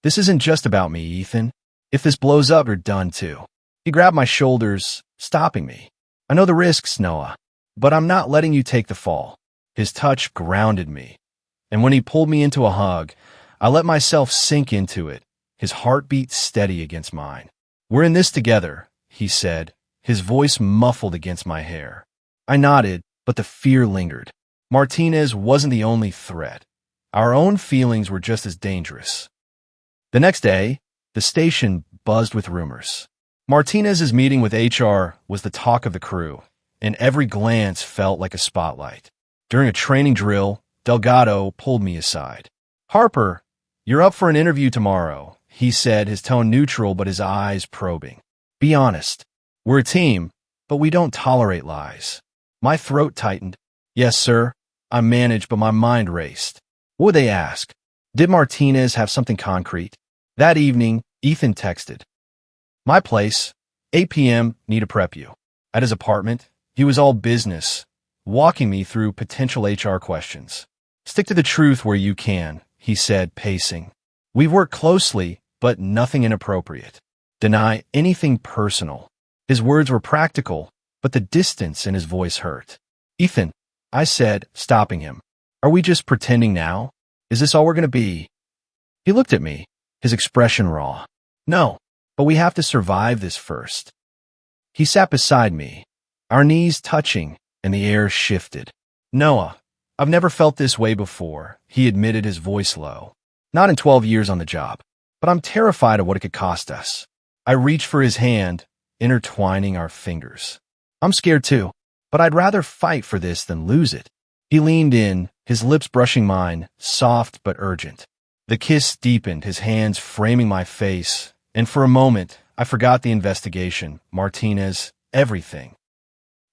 This isn't just about me, Ethan. If this blows up, you're done too. He grabbed my shoulders, stopping me. I know the risks, Noah, but I'm not letting you take the fall. His touch grounded me, and when he pulled me into a hug, I let myself sink into it, his heartbeat steady against mine. We're in this together, he said, his voice muffled against my hair. I nodded, but the fear lingered. Martinez wasn't the only threat. Our own feelings were just as dangerous. The next day, the station buzzed with rumors. Martinez's meeting with HR was the talk of the crew, and every glance felt like a spotlight. During a training drill, Delgado pulled me aside. Harper, you're up for an interview tomorrow, he said, his tone neutral but his eyes probing. Be honest. We're a team, but we don't tolerate lies. My throat tightened. Yes, sir. I managed, but my mind raced. What would they ask? Did Martinez have something concrete? That evening, Ethan texted. My place, 8 p.m., need to prep you. At his apartment, he was all business. walking me through potential HR questions. "Stick to the truth where you can," he said, pacing. "We've worked closely, but nothing inappropriate. Deny anything personal." His words were practical, but the distance in his voice hurt. "Ethan," I said, stopping him. "Are we just pretending now? Is this all we're going to be?" He looked at me, his expression raw. "No, but we have to survive this first." He sat beside me, our knees touching, and the air shifted. "Noah, I've never felt this way before," he admitted, his voice low. "Not in 12 years on the job, but I'm terrified of what it could cost us." I reached for his hand, intertwining our fingers. "I'm scared too, but I'd rather fight for this than lose it." He leaned in, his lips brushing mine, soft but urgent. The kiss deepened, his hands framing my face, and for a moment, I forgot the investigation, Martinez, everything.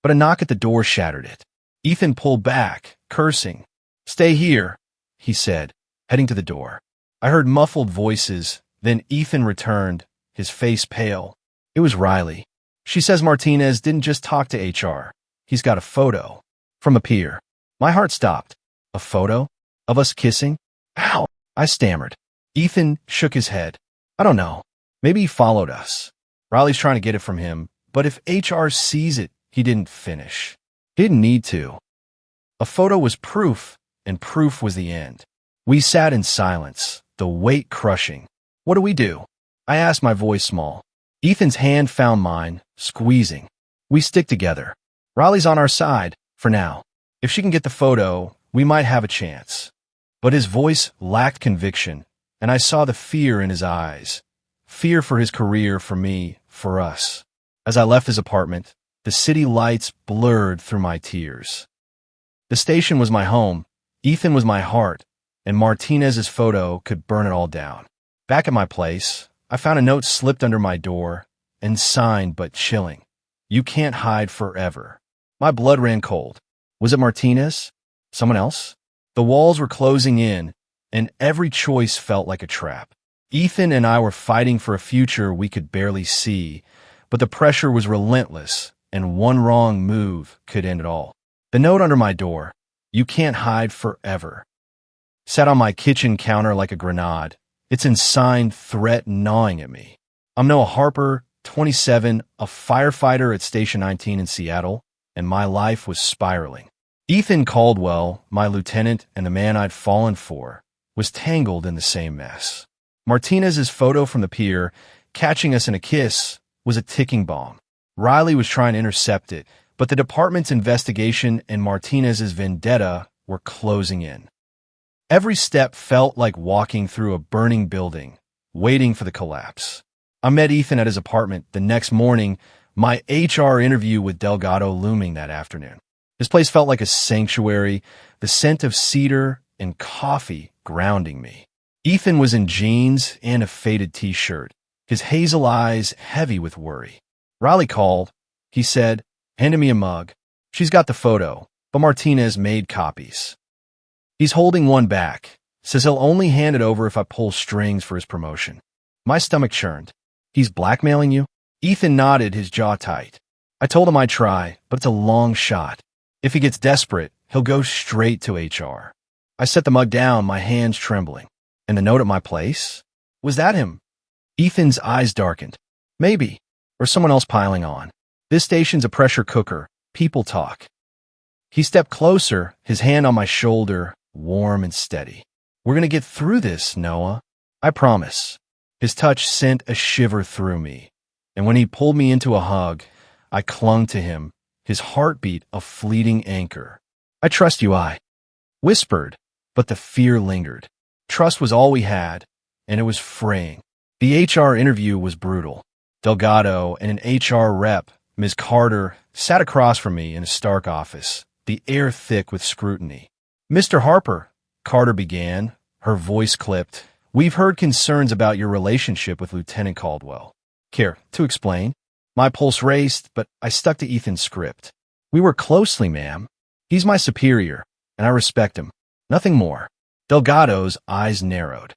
But a knock at the door shattered it. Ethan pulled back, cursing. "Stay here," he said, heading to the door. I heard muffled voices, then Ethan returned, his face pale. It was Riley. "She says Martinez didn't just talk to HR. He's got a photo. From a pier." My heart stopped. "A photo? Of us kissing?" "How?" I stammered. Ethan shook his head. "I don't know. Maybe he followed us. Riley's trying to get it from him, but if HR sees it, he didn't finish. He didn't need to." A photo was proof, and proof was the end. We sat in silence, the weight crushing. "What do we do?" I asked, my voice small. Ethan's hand found mine, squeezing. "We stick together. Riley's on our side, for now. If she can get the photo, we might have a chance." But his voice lacked conviction, and I saw the fear in his eyes. Fear for his career, for me, for us. As I left his apartment, the city lights blurred through my tears. The station was my home, Ethan was my heart, and Martinez's photo could burn it all down. Back at my place, I found a note slipped under my door, and signed but chilling. "You can't hide forever." My blood ran cold. Was it Martinez? Someone else? The walls were closing in, and every choice felt like a trap. Ethan and I were fighting for a future we could barely see, but the pressure was relentless, and one wrong move could end it all. The note under my door, "You can't hide forever," sat on my kitchen counter like a grenade, its ensigned threat gnawing at me. I'm Noah Harper, 27, a firefighter at Station 19 in Seattle, and my life was spiraling. Ethan Caldwell, my lieutenant and the man I'd fallen for, was tangled in the same mess. Martinez's photo from the pier, catching us in a kiss, was a ticking bomb. Riley was trying to intercept it, but the department's investigation and Martinez's vendetta were closing in. Every step felt like walking through a burning building, waiting for the collapse. I met Ethan at his apartment the next morning, my HR interview with Delgado looming that afternoon. His place felt like a sanctuary, the scent of cedar and coffee grounding me. Ethan was in jeans and a faded t-shirt, his hazel eyes heavy with worry. Riley called. He said, "Handed me a mug. She's got the photo, but Martinez made copies. He's holding one back. Says he'll only hand it over if I pull strings for his promotion." My stomach churned. "He's blackmailing you?" Ethan nodded, his jaw tight. I told him I'd try, but it's a long shot. If he gets desperate, he'll go straight to HR. I set the mug down, my hands trembling. And the note at my place? Was that him? Ethan's eyes darkened. Maybe. Or someone else piling on. This station's a pressure cooker. People talk. He stepped closer, his hand on my shoulder, warm and steady. "We're going to get through this, Noah. I promise." His touch sent a shiver through me, and when he pulled me into a hug, I clung to him, his heartbeat a fleeting anchor. "I trust you," I whispered, but the fear lingered. Trust was all we had, and it was fraying. The HR interview was brutal. Delgado and an HR rep, Ms. Carter, sat across from me in a stark office, the air thick with scrutiny. "Mr. Harper," Carter began, her voice clipped, "we've heard concerns about your relationship with Lieutenant Caldwell. Care to explain?" My pulse raced, but I stuck to Ethan's script. "We work closely, ma'am. He's my superior, and I respect him. Nothing more." Delgado's eyes narrowed.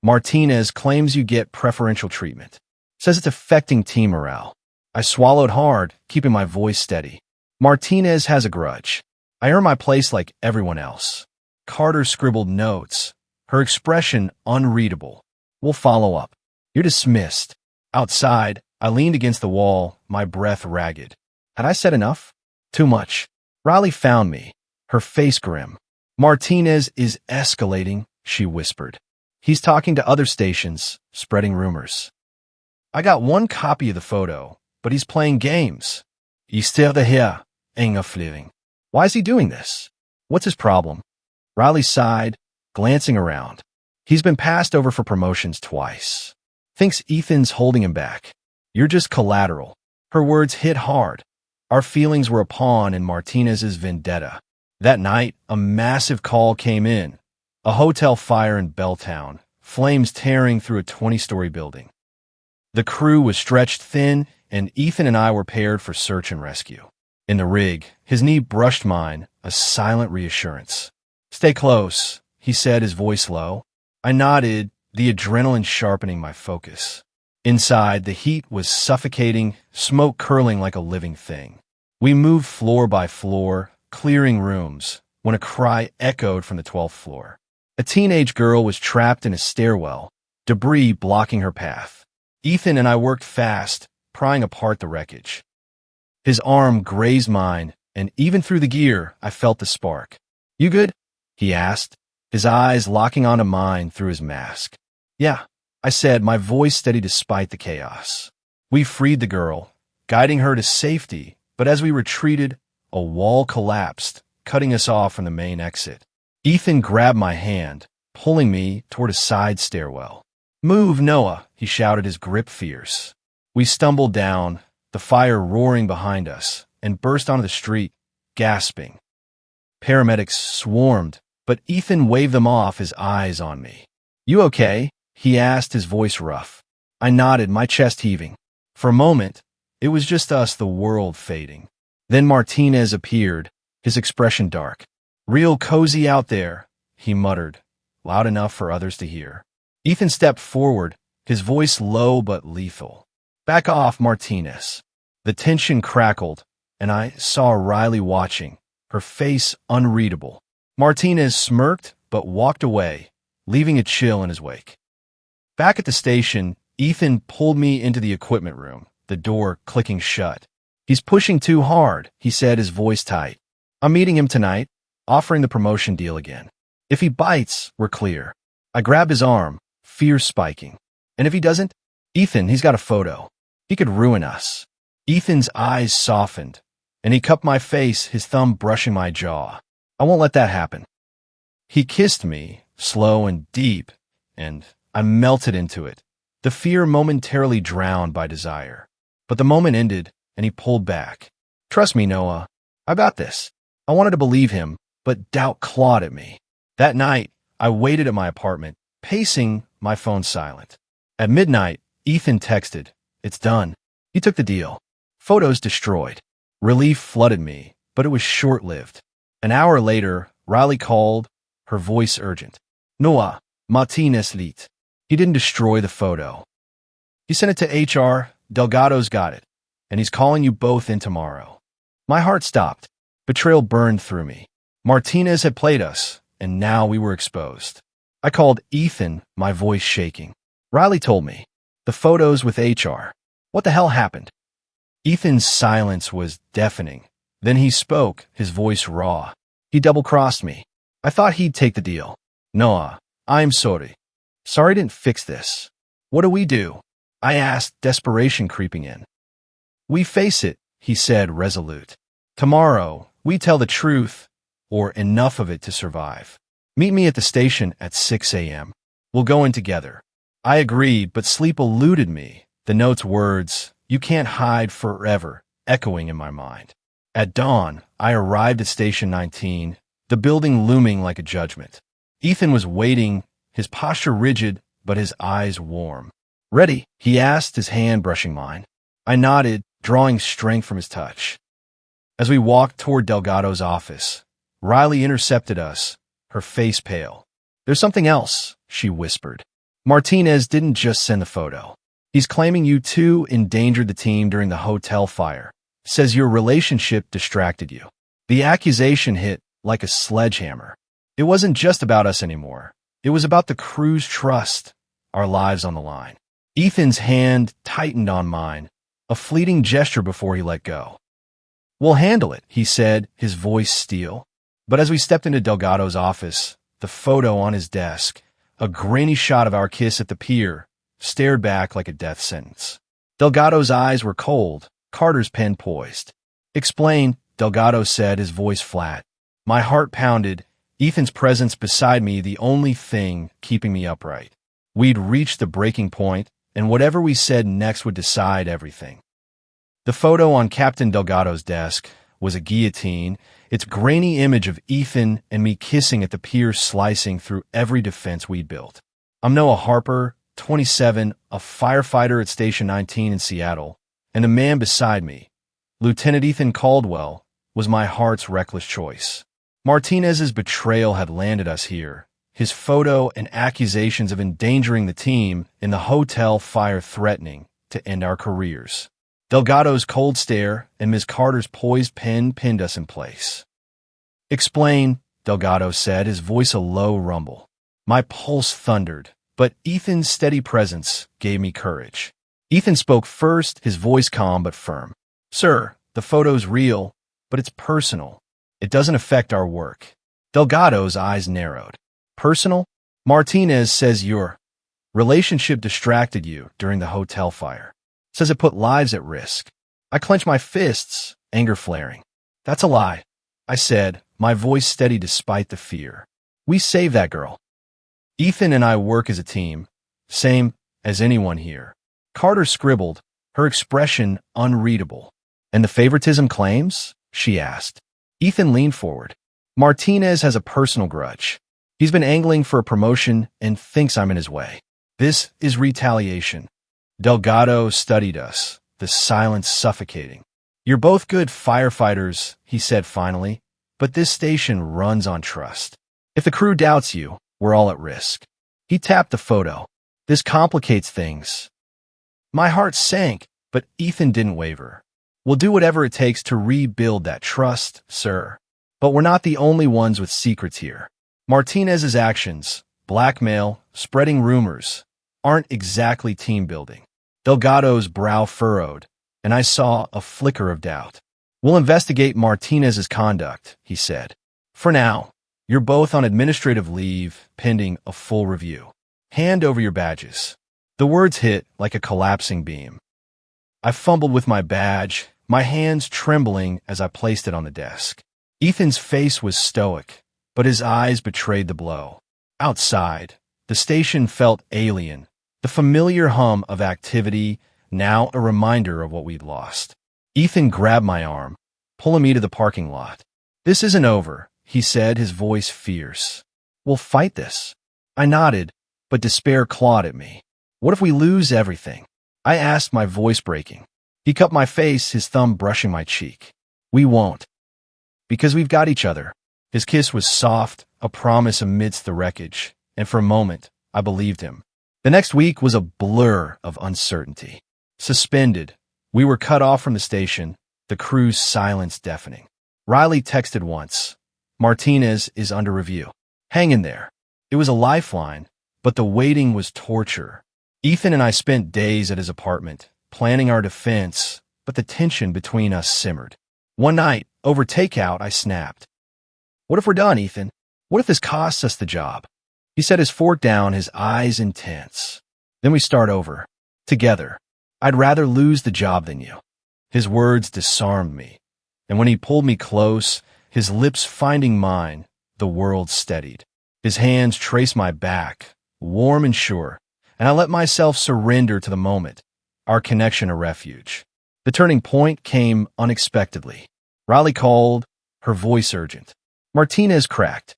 "Martinez claims you get preferential treatment. Says it's affecting team morale." I swallowed hard, keeping my voice steady. "Martinez has a grudge. I earned my place like everyone else. Carter scribbled notes, her expression unreadable. We'll follow up. You're dismissed. Outside, I leaned against the wall, my breath ragged. Had I said enough? Too much. Riley found me, her face grim. Martinez is escalating, she whispered. He's talking to other stations, spreading rumors. I got one copy of the photo, but he's playing games. He's still here, ingefliving. Why is he doing this? What's his problem? Riley sighed, glancing around. He's been passed over for promotions twice. Thinks Ethan's holding him back. You're just collateral. Her words hit hard. Our feelings were a pawn in Martinez's vendetta. That night, a massive call came in. A hotel fire in Belltown, flames tearing through a 20-story building. The crew was stretched thin, and Ethan and I were paired for search and rescue. In the rig, his knee brushed mine, a silent reassurance. Stay close, he said, his voice low. I nodded, the adrenaline sharpening my focus. Inside, the heat was suffocating, smoke curling like a living thing. We moved floor by floor, clearing rooms, when a cry echoed from the 12th floor. A teenage girl was trapped in a stairwell, debris blocking her path. Ethan and I worked fast, prying apart the wreckage. His arm grazed mine, and even through the gear, I felt the spark. You good? He asked, his eyes locking onto mine through his mask. Yeah, I said, my voice steady despite the chaos. We freed the girl, guiding her to safety, but as we retreated, a wall collapsed, cutting us off from the main exit. Ethan grabbed my hand, pulling me toward a side stairwell. Move, Noah, he shouted, his grip fierce. We stumbled down, the fire roaring behind us, and burst onto the street, gasping. Paramedics swarmed, but Ethan waved them off, his eyes on me. You okay? He asked, his voice rough. I nodded, my chest heaving. For a moment, it was just us, the world fading. Then Martinez appeared, his expression dark. Real cozy out there, he muttered, loud enough for others to hear. Ethan stepped forward, his voice low but lethal. Back off, Martinez. The tension crackled, and I saw Riley watching, her face unreadable. Martinez smirked but walked away, leaving a chill in his wake. Back at the station, Ethan pulled me into the equipment room, the door clicking shut. He's pushing too hard, he said, his voice tight. I'm meeting him tonight, offering the promotion deal again. If he bites, we're clear. I grabbed his arm, fear spiking. And if he doesn't? Ethan, he's got a photo. He could ruin us. Ethan's eyes softened, and he cupped my face, his thumb brushing my jaw. I won't let that happen. He kissed me, slow and deep, and I melted into it, the fear momentarily drowned by desire. But the moment ended, and he pulled back. Trust me, Noah. I got this. I wanted to believe him, but doubt clawed at me. That night, I waited at my apartment, pacing, my phone silent. At midnight, Ethan texted, It's done. He took the deal. Photos destroyed. Relief flooded me, but it was short-lived. An hour later, Riley called, her voice urgent. Noah, Martinez lit. He didn't destroy the photo. He sent it to HR, Delgado's got it, and he's calling you both in tomorrow. My heart stopped. Betrayal burned through me. Martinez had played us, and now we were exposed. I called Ethan, my voice shaking. Riley told me. The photos with HR. What the hell happened? Ethan's silence was deafening. Then he spoke, his voice raw. He double-crossed me. I thought he'd take the deal. Noah, I'm sorry. Sorry didn't fix this. What do we do? I asked, desperation creeping in. We face it, he said, resolute. Tomorrow, we tell the truth, or enough of it to survive. Meet me at the station at 6 a.m. We'll go in together. I agreed, but sleep eluded me, the note's words, you can't hide forever, echoing in my mind. At dawn, I arrived at Station 19, the building looming like a judgment. Ethan was waiting, his posture rigid, but his eyes warm. Ready? He asked, his hand brushing mine. I nodded, drawing strength from his touch. As we walked toward Delgado's office, Riley intercepted us, her face pale. There's something else, she whispered. Martinez didn't just send the photo. He's claiming you two endangered the team during the hotel fire. Says your relationship distracted you. The accusation hit like a sledgehammer. It wasn't just about us anymore. It was about the crew's trust, our lives on the line. Ethan's hand tightened on mine, a fleeting gesture before he let go. "We'll handle it," he said, his voice steel. But as we stepped into Delgado's office, the photo on his desk, a grainy shot of our kiss at the pier, stared back like a death sentence. Delgado's eyes were cold, Carter's pen poised. "Explain," Delgado said, his voice flat. My heart pounded, Ethan's presence beside me the only thing keeping me upright. We'd reached the breaking point, and whatever we said next would decide everything. The photo on Captain Delgado's desk was a guillotine, its grainy image of Ethan and me kissing at the pier slicing through every defense we'd built. I'm Noah Harper, 27, a firefighter at Station 19 in Seattle, and the man beside me, Lieutenant Ethan Caldwell, was my heart's reckless choice. Martinez's betrayal had landed us here, his photo and accusations of endangering the team in the hotel fire threatening to end our careers. Delgado's cold stare and Ms. Carter's poised pen pinned us in place. "Explain," Delgado said, his voice a low rumble. My pulse thundered, but Ethan's steady presence gave me courage. Ethan spoke first, his voice calm but firm. "Sir, the photo's real, but it's personal. It doesn't affect our work." Delgado's eyes narrowed. "Personal? Martinez says your relationship distracted you during the hotel fire. Says it put lives at risk." I clenched my fists, anger flaring. "That's a lie," I said, my voice steady despite the fear. "We saved that girl. Ethan and I work as a team, same as anyone here." Carter scribbled, her expression unreadable. "And the favoritism claims?" she asked. Ethan leaned forward. "Martinez has a personal grudge. He's been angling for a promotion and thinks I'm in his way. This is retaliation." Delgado studied us, the silence suffocating. "You're both good firefighters," he said finally, "but this station runs on trust. If the crew doubts you, we're all at risk." He tapped the photo. "This complicates things." My heart sank, but Ethan didn't waver. "We'll do whatever it takes to rebuild that trust, sir. But we're not the only ones with secrets here. Martinez's actions, blackmail, spreading rumors, aren't exactly team building." Delgado's brow furrowed, and I saw a flicker of doubt. "We'll investigate Martinez's conduct," he said. "For now, you're both on administrative leave, pending a full review. Hand over your badges." The words hit like a collapsing beam. I fumbled with my badge, my hands trembling as I placed it on the desk. Ethan's face was stoic, but his eyes betrayed the blow. Outside, the station felt alien, the familiar hum of activity, now a reminder of what we'd lost. Ethan grabbed my arm, pulling me to the parking lot. "This isn't over," he said, his voice fierce. "We'll fight this." I nodded, but despair clawed at me. "What if we lose everything?" I asked, my voice breaking. He cupped my face, his thumb brushing my cheek. "We won't. Because we've got each other." His kiss was soft, a promise amidst the wreckage, and for a moment, I believed him. The next week was a blur of uncertainty. Suspended, we were cut off from the station, the crew's silence deafening. Riley texted once, "Martinez is under review. Hang in there." It was a lifeline, but the waiting was torture. Ethan and I spent days at his apartment, planning our defense, but the tension between us simmered. One night, over takeout, I snapped. "What if we're done, Ethan? What if this costs us the job?" He set his fork down, his eyes intense. "Then we start over. Together. I'd rather lose the job than you." His words disarmed me, and when he pulled me close, his lips finding mine, the world steadied. His hands traced my back, warm and sure, and I let myself surrender to the moment, our connection a refuge. The turning point came unexpectedly. Riley called, her voice urgent. Martinez cracked.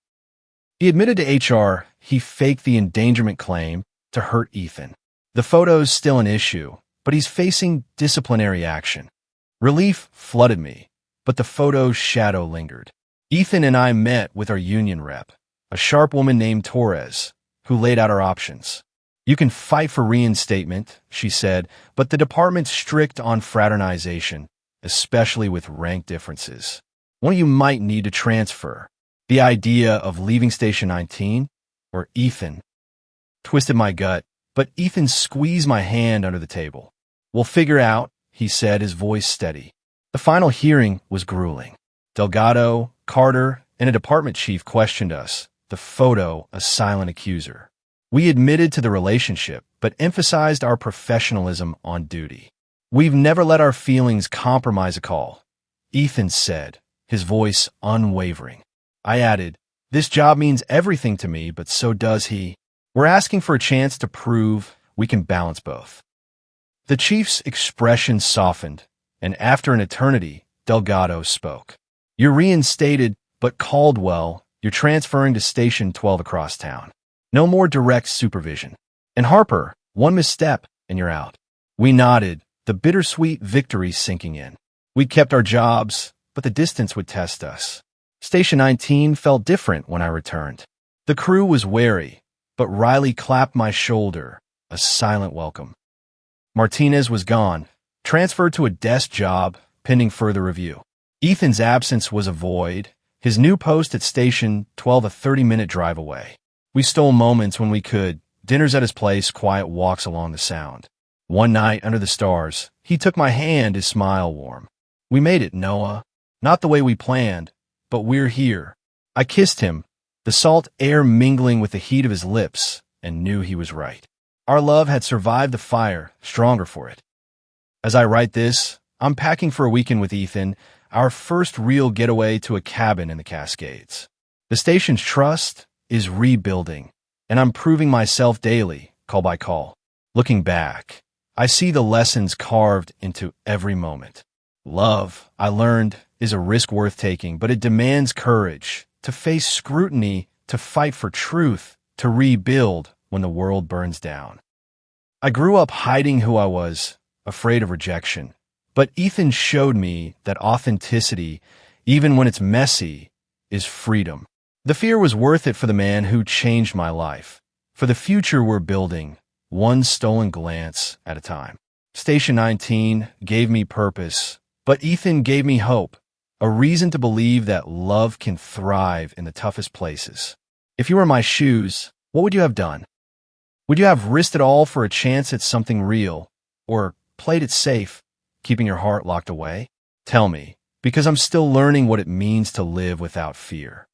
He admitted to HR he faked the endangerment claim to hurt Ethan. The photo's still an issue, but he's facing disciplinary action. Relief flooded me, but the photo's shadow lingered. Ethan and I met with our union rep, a sharp woman named Torres, who laid out our options. "You can fight for reinstatement," she said, "but the department's strict on fraternization, especially with rank differences." One of you might need to transfer. The idea of leaving Station 19, or Ethan, twisted my gut, but Ethan squeezed my hand under the table. We'll figure out, he said, his voice steady. The final hearing was grueling. Delgado, Carter, and a department chief questioned us, the photo a silent accuser. We admitted to the relationship, but emphasized our professionalism on duty. We've never let our feelings compromise a call, Ethan said, his voice unwavering. I added, this job means everything to me, but so does he. We're asking for a chance to prove we can balance both. The chief's expression softened, and after an eternity, Delgado spoke. You're reinstated, but Caldwell, you're transferring to Station 12 across town. No more direct supervision. And Harper, one misstep, and you're out. We nodded, the bittersweet victory sinking in. We kept our jobs, but the distance would test us. Station 19 felt different when I returned. The crew was wary, but Riley clapped my shoulder, a silent welcome. Martinez was gone, transferred to a desk job, pending further review. Ethan's absence was a void, his new post at Station 12 a 30-minute drive away. We stole moments when we could, dinners at his place, quiet walks along the Sound. One night, under the stars, he took my hand, his smile warm. We made it, Noah. Not the way we planned, but we're here. I kissed him, the salt air mingling with the heat of his lips, and knew he was right. Our love had survived the fire, stronger for it. As I write this, I'm packing for a weekend with Ethan, our first real getaway to a cabin in the Cascades. The station's trust is rebuilding, and I'm proving myself daily, call by call. Looking back, I see the lessons carved into every moment. Love, I learned, is a risk worth taking, but it demands courage to face scrutiny, to fight for truth, to rebuild when the world burns down. I grew up hiding who I was, afraid of rejection. But Ethan showed me that authenticity, even when it's messy, is freedom. The fear was worth it for the man who changed my life. For the future we're building, one stolen glance at a time. Station 19 gave me purpose, but Ethan gave me hope, a reason to believe that love can thrive in the toughest places. If you were in my shoes, what would you have done? Would you have risked it all for a chance at something real, or played it safe, keeping your heart locked away? Tell me, because I'm still learning what it means to live without fear.